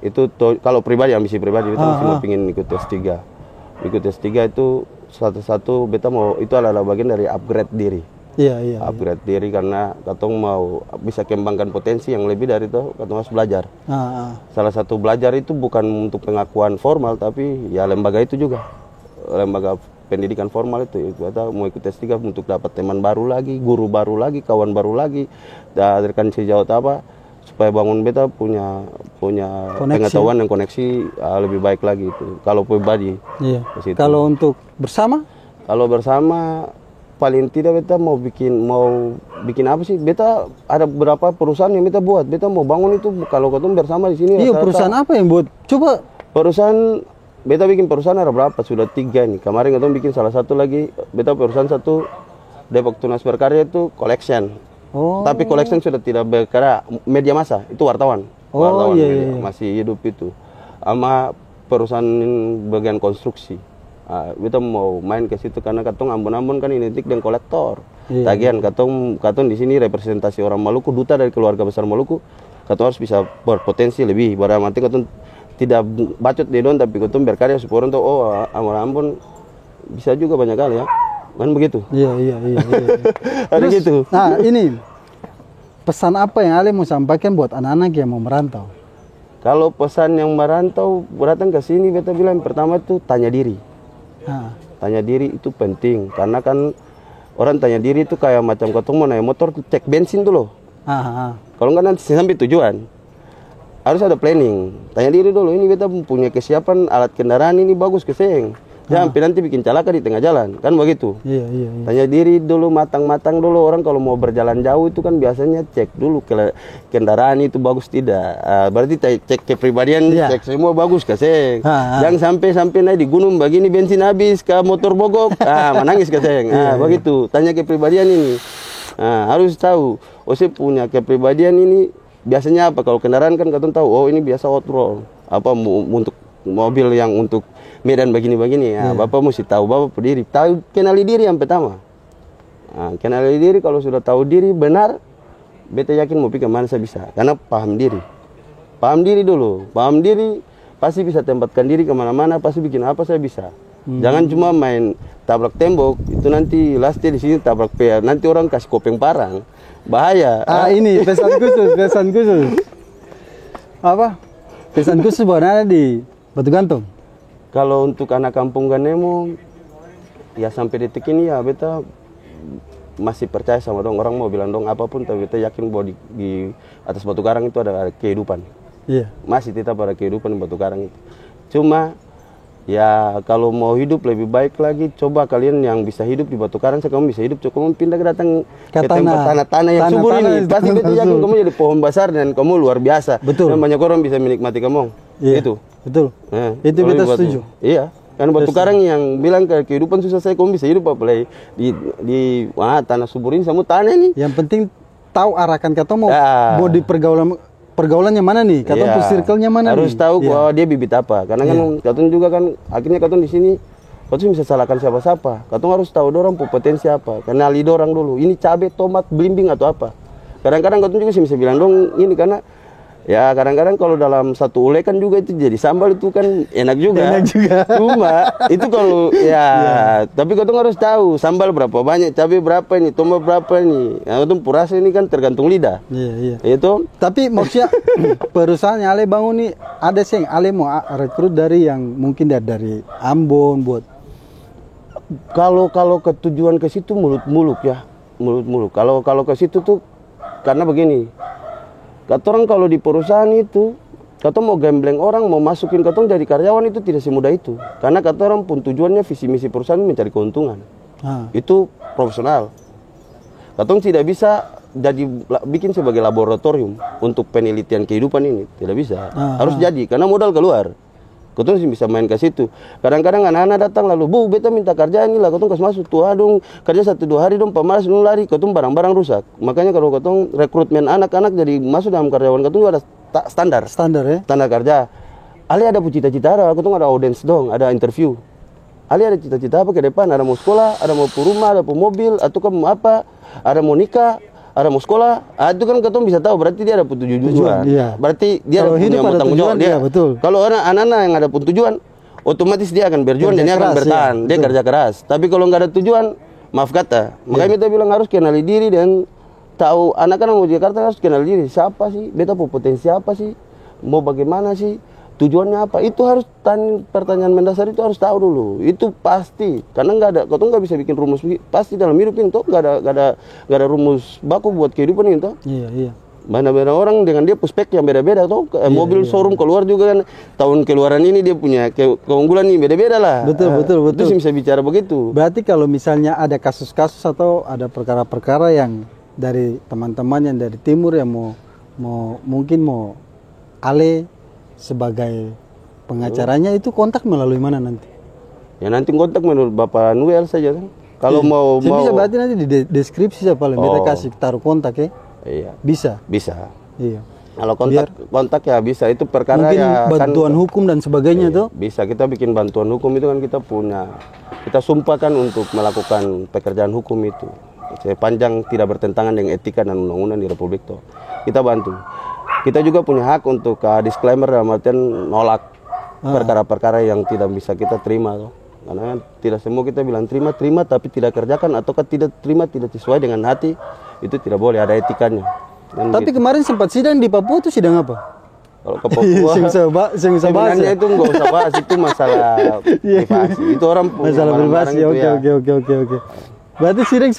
Itu kalau pribadi, ambisi pribadi, beta masih mau pingin ikut S3. Ikut S3 itu satu-satu beta mau, itu adalah bagian dari upgrade diri. Upgrade diri karena katong mau bisa kembangkan potensi yang lebih dari itu, katong harus belajar. Salah satu belajar itu bukan untuk pengakuan formal, tapi ya lembaga itu juga. Lembaga pendidikan formal itu kita mau ikut S3 untuk dapat teman baru lagi, guru baru lagi, kawan baru lagi, dan sejauh apa supaya bangun beta punya pengetahuan dan koneksi lebih baik lagi itu. Kalau pribadi. Kalau untuk bersama? Kalau bersama paling tidak beta mau bikin apa sih? Beta ada beberapa perusahaan yang beta buat. Beta mau bangun itu kalau ketemu bersama di sini. Perusahaan apa yang buat? Coba. Perusahaan beta bikin perusahaan ada berapa? Sudah 3 nih. Kemarin ketemu bikin salah satu lagi. Beta perusahaan satu Depok Tunas Berkarya itu collection. Tapi collection sudah tidak berkarya, media massa, itu wartawan. Media, masih hidup itu. Sama perusahaan bagian konstruksi. Kita mau main ke situ karena katong Ambon-Ambon kan identik dengan kolektor. Tagihan katong di sini representasi orang Maluku, duta dari keluarga besar Maluku. Katong harus bisa berpotensi lebih. Berarti katong tidak bacot di don, tapi katong berkarya supaya orang tahu Ambon bisa juga banyak kali ya. Kan begitu? Iya. Ada gitu. Nah, ini pesan apa yang Ale mau sampaikan buat anak-anak yang mau merantau? Kalau pesan yang merantau datang ke sini, beta bilang pertama itu tanya diri. Tanya diri itu penting, karena kan orang tanya diri itu kayak macam katong mau naik motor cek bensin dulu. Kalau nggak nanti sampai tujuan, harus ada planning. Tanya diri dulu, ini beta punya kesiapan alat kendaraan ini bagus keseng. Jangan nanti bikin celaka di tengah jalan, kan begitu. Iya. Tanya diri dulu, matang-matang dulu. Orang kalau mau berjalan jauh itu kan biasanya cek dulu kendaraan itu bagus tidak. Berarti cek kepribadian, cek semua bagus keseng. Jangan sampai naik di gunung begini bensin habis ke motor mogok, menangis keseng. Begitu. Tanya kepribadian ini. Harus tahu. Saya punya kepribadian ini biasanya apa? Kalau kendaraan kan katong tahu. Oh ini biasa outroad. Apa untuk mobil yang untuk medan begini-begini ya, Bapak mesti tahu Bapak berdiri, tahu, kenali diri yang pertama. Kenali diri, kalau sudah tahu diri benar, beta yakin mau pergi kemana saya bisa, karena paham diri dulu, paham diri, pasti bisa tempatkan diri kemana-mana, pasti bikin apa saya bisa. Jangan cuma main tabrak tembok, itu nanti lastnya di sini tabrak PR, nanti orang kasih kopeng parang, bahaya. Ini pesan khusus. Apa? Pesan khusus buat anak di Batu Gantong. Kalau untuk anak kampung Ganemo, ya sampai detik ini ya beta masih percaya sama dong. Orang mau bilang dong apapun, tapi beta yakin bahwa di atas Batu Karang itu ada kehidupan. Masih tetap ada kehidupan di Batu Karang itu. Cuma Ya kalau mau hidup lebih baik lagi, coba kalian yang bisa hidup di Batu Karang, kamu bisa hidup, coba kamu pindah ke tempat tanah-tanah yang subur ini. Pasti betul yakin kamu jadi pohon besar dan kamu luar biasa. Betul. Dan banyak orang bisa menikmati kamu. Iya. Itu. Betul. Itu kita setuju. Iya. Karena Batu Karang yang bilang kehidupan susah saya, kamu bisa hidup apalagi di tanah subur ini, semua tanah ini. Yang penting tahu arahkan kata mau di pergaulannya mana nih, katong circle-nya mana harus nih? tahu bahwa dia bibit apa, karena kan katong juga kan akhirnya katong di sini katong bisa salahkan siapa-siapa, katong harus tahu dorang potensi apa, kenali dorang dulu, ini cabai, tomat, belimbing atau apa. Kadang-kadang katong juga bisa bilang dong ini, karena ya kadang-kadang kalau dalam satu ulekan juga itu jadi sambal itu kan enak juga. Enak juga. Cuma itu kalau tapi katong harus tahu sambal berapa banyak, cabai berapa ini, tomat berapa ini. Nah, katong purasa ini kan tergantung lidah. Iya. Itu. Tapi maksudnya perusahaan yang Ale bangun nih ada sih yang Ale mau rekrut dari yang mungkin dari Ambon buat. Kalau ketujuan ke situ muluk-muluk ya, muluk-muluk. Kalau ke situ tuh karena begini. Katong kalau di perusahaan itu, katong mau gembleng orang, mau masukin katong jadi karyawan itu tidak semudah itu. Karena katong pun tujuannya visi misi perusahaan mencari keuntungan. Itu profesional. Katong tidak bisa bikin sebagai laboratorium untuk penelitian kehidupan ini, tidak bisa. Harus jadi karena modal keluar. Katong bisa main ke situ. Kadang-kadang anak-anak datang lalu, "Bu, beta minta kerja ini lah, katong kasih masuk tuh dong, kerja 1-2 hari dong, pemalas nu lari, katong barang-barang rusak." Makanya kalau katong rekrutmen anak-anak jadi masuk dalam karyawan katong ada standar ya. Standar kerja. Ali ada cita-cita, katong ada audience dong, ada interview. Ali ada cita-cita apa ke depan? Ada mau sekolah, ada mau rumah, ada mau mobil, atau mau apa? Ada mau nikah, ada mau sekolah, itu kan katong bisa tahu berarti dia ada tujuan. Iya. Berarti dia kalau ada hidup punya tanggung jawab dia. Betul. Kalau anak-anak yang ada tujuan, otomatis dia akan berjuang dan dia akan bertahan, dia kerja keras. Tapi kalau nggak ada tujuan, maaf kata. Makanya kita bilang harus kenali diri dan tahu anak-anak mau di Jakarta harus kenali diri. Siapa sih? Beta potensi apa sih? Mau bagaimana sih? Tujuannya apa? Itu harus pertanyaan mendasar itu harus tahu dulu. Itu pasti. Karena kau nggak bisa bikin rumus pasti dalam hidup ini tuh nggak ada rumus baku buat kehidupan ini tuh. Iya. Mana-mana orang dengan dia prospek yang beda-beda tuh. Mobil showroom keluar juga kan tahun keluaran ini dia punya keunggulan nih beda-beda lah. Betul. Itu sih bisa bicara begitu. Berarti kalau misalnya ada kasus-kasus atau ada perkara-perkara yang dari teman-teman yang dari timur yang mungkin mau Ale sebagai pengacaranya itu kontak melalui mana nanti? Ya nanti kontak menurut Bapak Noel saja kan. Kalau mau bisa berarti nanti di deskripsi siapa paling beta kasih taruh kontak ya. Iya. Bisa. Iya. Kalau kontak ya bisa, itu perkara mungkin ya bantuan hukum dan sebagainya tuh. Bisa kita bikin bantuan hukum itu kan kita sumpahkan untuk melakukan pekerjaan hukum itu. Sepanjang tidak bertentangan dengan etika dan undang-undang di Republik tuh. Kita bantu. Kita juga punya hak untuk disclaimer dalam artian nolak perkara-perkara yang tidak bisa kita terima tuh. Karena tidak semua kita bilang terima tapi tidak kerjakan, ataukah tidak terima tidak sesuai dengan hati, itu tidak boleh, ada etikanya. Dan tapi gitu. Kemarin sempat sidang di Papua itu sidang apa? Kalau ke Papua sebenarnya itu nggak usah bahas, itu masalah privasi. Itu orang masalah privasi. Oke. Berarti sidang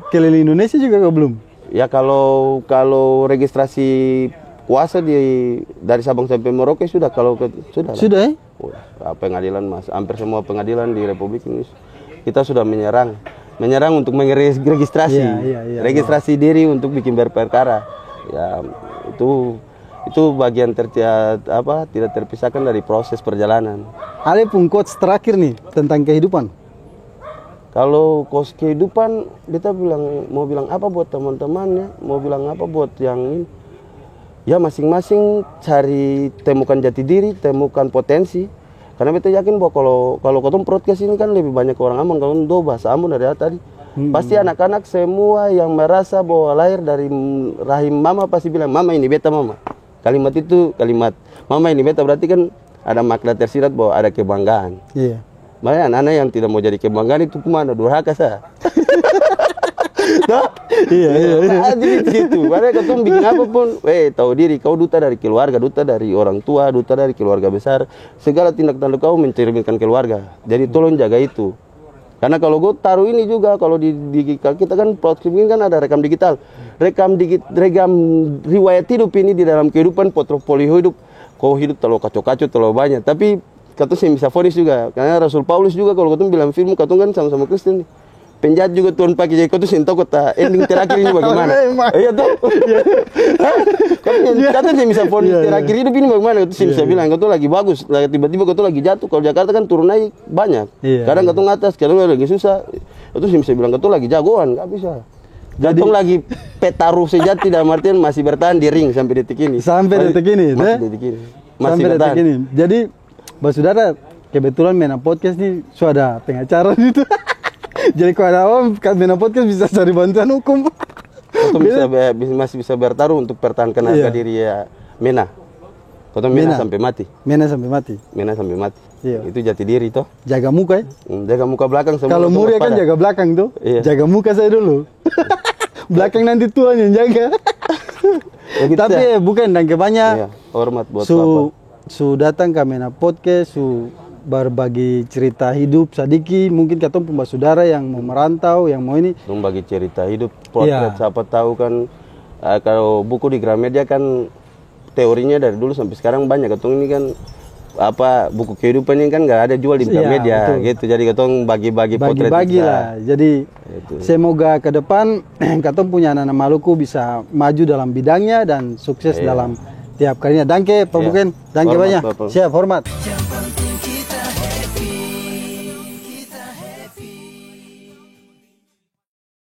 keliling Indonesia juga belum? Ya kalau registrasi kuasa dari Sabang sampai Merauke sudah, sudah pengadilan hampir semua pengadilan di Republik ini kita sudah menyerang untuk meregistrasi registrasi diri untuk bikin berperkara. Ya itu bagian tidak terpisahkan dari proses perjalanan. Ale pun quotes terakhir nih tentang kehidupan. Kalau kehidupan kita mau bilang apa buat teman-temannya, mau bilang apa buat yang ini. Ya masing-masing temukan jati diri, temukan potensi. Karena beta yakin bahwa kalau katong podcast ini kan lebih banyak orang Ambon, kalau do bahasa Ambon dari tadi. Pasti anak-anak semua yang merasa bahwa lahir dari rahim mama pasti bilang, "Mama ini beta mama." Kalimat "mama ini beta" berarti kan ada makna tersirat bahwa ada kebanggaan. Iya. Makanya anak-anak yang tidak mau jadi kebanggaan itu cuma ada durhaka sah. Iya. Gitu. Padahal kau bikin apapun, tahu diri kau duta dari keluarga, duta dari orang tua, duta dari keluarga besar. Segala tindak tanduk kau mencerminkan keluarga. Jadi tolong jaga itu. Karena kalau gue taruh ini juga, kalau di kita kan podcast ini kan ada rekam digital, rekam riwayat hidup ini di dalam kehidupan portofolio hidup. Kau hidup terlalu kacau-kacau, terlalu banyak. Tapi katong sih bisa fonis juga. Karena Rasul Paulus juga kalau katong bilang film, katong kan sama-sama Kristen nih. Penjahat juga Tuhan pakai, jadi katong sih tahu kota ending terakhir ini bagaimana. Iya tuh. Katong sih bisa fonis terakhir hidup ini bagaimana. Katong sih bisa bilang katong lagi bagus, tiba-tiba katong lagi jatuh. Kalau Jakarta kan turun naik banyak. Kadang katong atas, kadang lagi susah. Katong sih bisa bilang katong lagi jagoan, nggak bisa. Katong lagi petaruh sejati dalam artian masih bertahan di ring sampai detik ini. Sampai detik ini, masih detik ini. Masih sampai bertahan. detik ini. Jadi, Saudara, kebetulan Mena Podcast nih sudah pengacara gitu. Jadi kalau ada orang Mena Podcast bisa cari bantuan hukum. Katong masih bisa bertaruh untuk pertahankan harga diri ya Mena. Katong Mena sampai mati. Mena sampai mati. Mena sampai mati. Iya. Itu jati diri toh. Jaga muka ya. Jaga muka belakang semua. Kalau Muria kan jaga belakang tuh. Iya. Jaga muka saya dulu. Belakang nanti Tuhan yang jaga. Tapi bukan dan kebanyak. Iya, hormat buat Bapak. Su datang ke Mena Podcast, su berbagi cerita hidup sedikit, mungkin ketemu pembahas saudara yang mau merantau, yang mau ini. Bagi cerita hidup, potret siapa tahu kan kalau buku di Gramedia kan teorinya dari dulu sampai sekarang banyak. Ketong ini kan buku kehidupan ini kan nggak ada jual di Gramedia gitu. Jadi ketong bagi-bagi potret lah. Jadi semoga ke depan ketong punya anak-anak Maluku bisa maju dalam bidangnya dan sukses dalam tiap karinya. Danke Pak Buken, danke banyak. Siap, hormat.